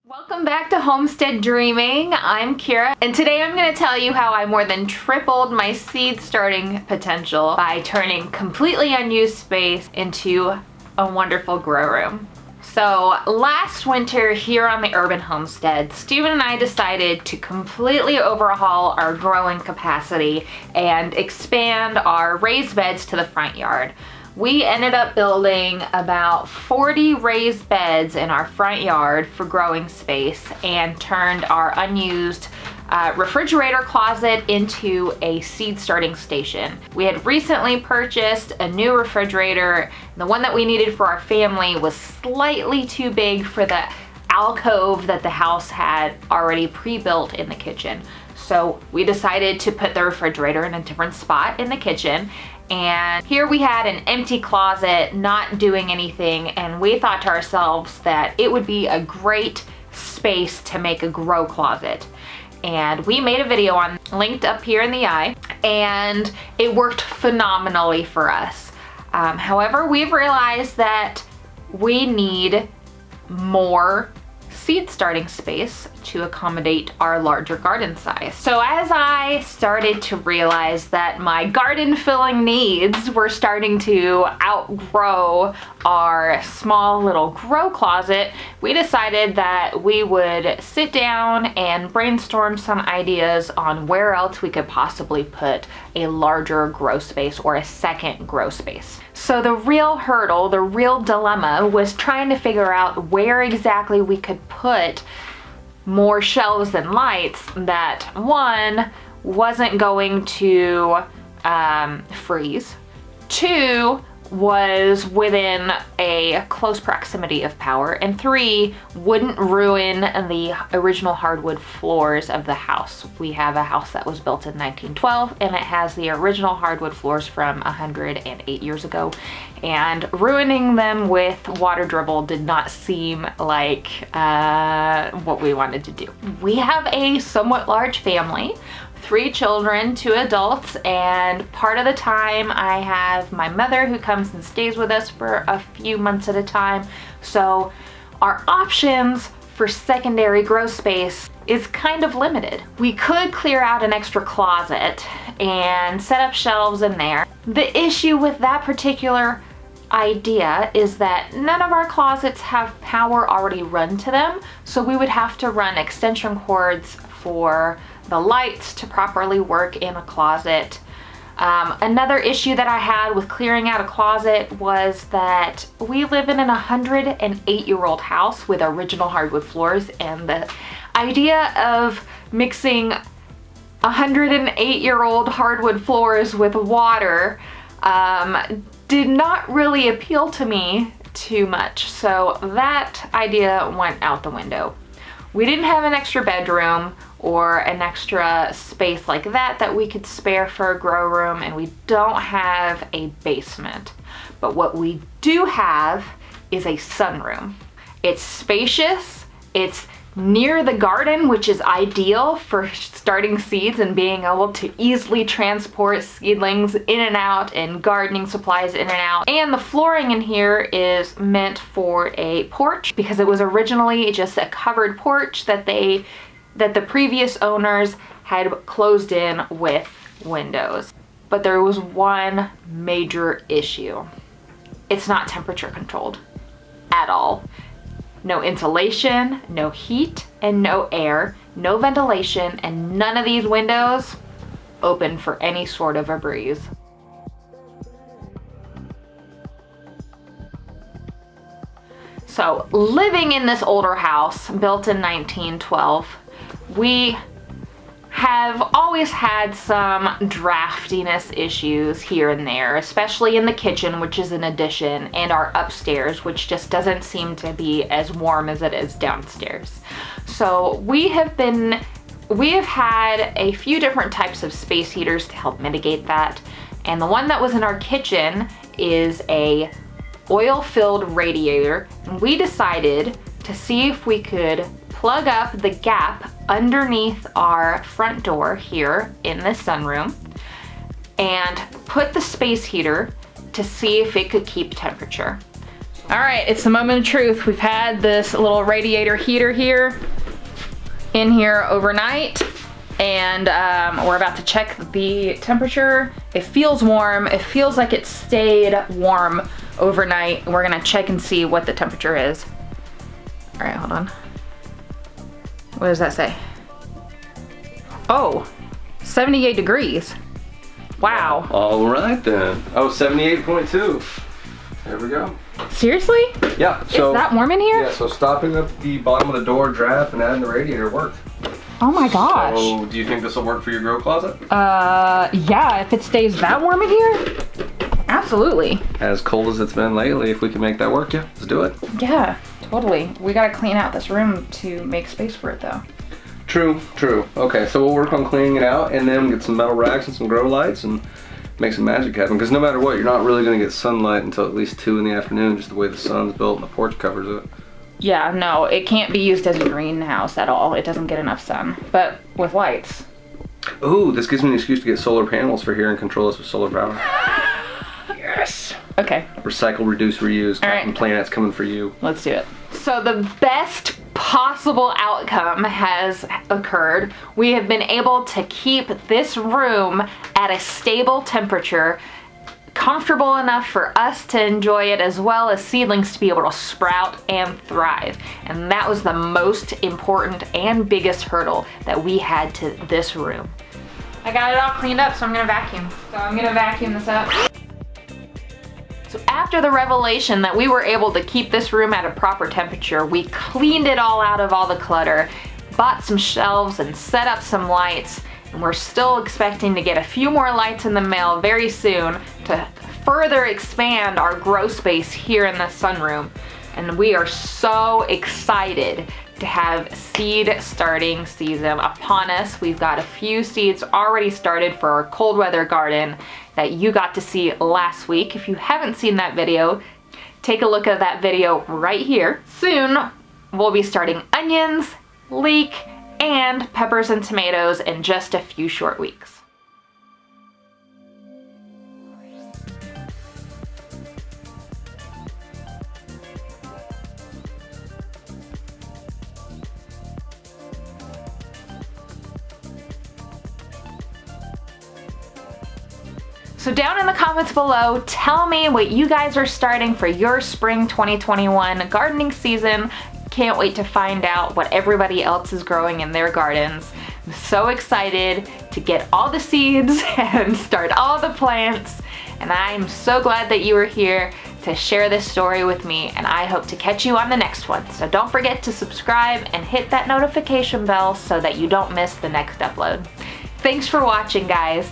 Welcome back to Homestead Dreaming. I'm Kira, and today I'm going to tell you how I more than tripled my seed starting potential by turning completely unused space into a wonderful grow room. So last winter here on the Urban Homestead, Steven and I decided to completely overhaul our growing capacity and expand our raised beds to the front yard. We ended up building about 40 raised beds in our front yard for growing space and turned our unused refrigerator closet into a seed starting station. We had recently purchased a new refrigerator. The one that we needed for our family was slightly too big for the alcove that the house had already pre-built in the kitchen. So we decided to put the refrigerator in a different spot in the kitchen. And here we had an empty closet, not doing anything, and we thought to ourselves that it would be a great space to make a grow closet. And we made a video on, linked up here in the eye, and it worked phenomenally for us. However, we've realized that we need more seed starting space to accommodate our larger garden size. So as I started to realize that my garden filling needs were starting to outgrow our small little grow closet, we decided that we would sit down and brainstorm some ideas on where else we could possibly put a larger grow space or a second grow space. So the real hurdle, the real dilemma was trying to figure out where exactly we could put more shelves and lights that, one, wasn't going to freeze, two, was within a close proximity of power, and three, wouldn't ruin the original hardwood floors of the house. We have a house that was built in 1912 and it has the original hardwood floors from 108 years ago, and ruining them with water dribble did not seem like what we wanted to do. We have a somewhat large family, 3 children, 2 adults, and part of the time I have my mother who comes and stays with us for a few months at a time. So our options for secondary grow space is kind of limited. We could clear out an extra closet and set up shelves in there. The issue with that particular idea is that none of our closets have power already run to them, so we would have to run extension cords for the lights to properly work in a closet. Another issue that I had with clearing out a closet was that we live in an 108-year-old house with original hardwood floors, and the idea of mixing 108-year-old hardwood floors with water did not really appeal to me too much, so that idea went out the window. We didn't have an extra bedroom or an extra space like that we could spare for a grow room, and we don't have a basement. But what we do have is a sunroom. It's spacious, it's near the garden, which is ideal for starting seeds and being able to easily transport seedlings in and out and gardening supplies in and out. And the flooring in here is meant for a porch because it was originally just a covered porch that the previous owners had closed in with windows. But there was one major issue. It's not temperature controlled at all. No insulation, no heat, and no air, no ventilation, and none of these windows open for any sort of a breeze. So living in this older house built in 1912, we have always had some draftiness issues here and there, especially in the kitchen, which is an addition, and our upstairs, which just doesn't seem to be as warm as it is downstairs. So we have had a few different types of space heaters to help mitigate that, and the one that was in our kitchen is a oil-filled radiator, and we decided to see if we could plug up the gap underneath our front door here in the sunroom and put the space heater to see if it could keep temperature. All right, it's the moment of truth. We've had this little radiator heater here in here overnight, and we're about to check the temperature. It feels warm. It feels like it stayed warm overnight. We're gonna check and see what the temperature is. All right, hold on. What does that say? Oh, 78 degrees. Wow. All right then. Oh, 78.2. There we go. Seriously? Yeah. Is that warm in here? Yeah, so stopping up the bottom of the door draft and adding the radiator worked. Oh my gosh. So, do you think this will work for your grow closet? Yeah, if it stays that warm in here, absolutely. As cold as it's been lately, if we can make that work, yeah, let's do it. Yeah, totally. We gotta clean out this room to make space for it though. True, true. Okay, so we'll work on cleaning it out and then get some metal racks and some grow lights and make some magic happen. Because no matter what, you're not really gonna get sunlight until at least 2 in the afternoon, just the way the sun's built and the porch covers it. Yeah, no, it can't be used as a greenhouse at all. It doesn't get enough sun. But with lights. Ooh, this gives me an excuse to get solar panels for here and control us with solar power. Yes. Okay, Recycle, reduce, reuse. All right. Captain Planet's coming for you. let's do it. So the best possible outcome has occurred. We have been able to keep this room at a stable temperature, comfortable enough for us to enjoy it, as well as seedlings to be able to sprout and thrive. And that was the most important and biggest hurdle that we had to this room. I got it all cleaned up, so I'm gonna vacuum. This up. So after the revelation that we were able to keep this room at a proper temperature, we cleaned it all out of all the clutter, bought some shelves and set up some lights, and we're still expecting to get a few more lights in the mail very soon to further expand our grow space here in the sunroom. And we are so excited to have seed starting season upon us. We've got a few seeds already started for our cold weather garden that you got to see last week. If you haven't seen that video, take a look at that video right here. Soon, we'll be starting onions, leek, and peppers and tomatoes in just a few short weeks. So down in the comments below, tell me what you guys are starting for your spring 2021 gardening season. Can't wait to find out what everybody else is growing in their gardens. I'm so excited to get all the seeds and start all the plants. And I'm so glad that you were here to share this story with me, and I hope to catch you on the next one. So don't forget to subscribe and hit that notification bell so that you don't miss the next upload. Thanks for watching, guys.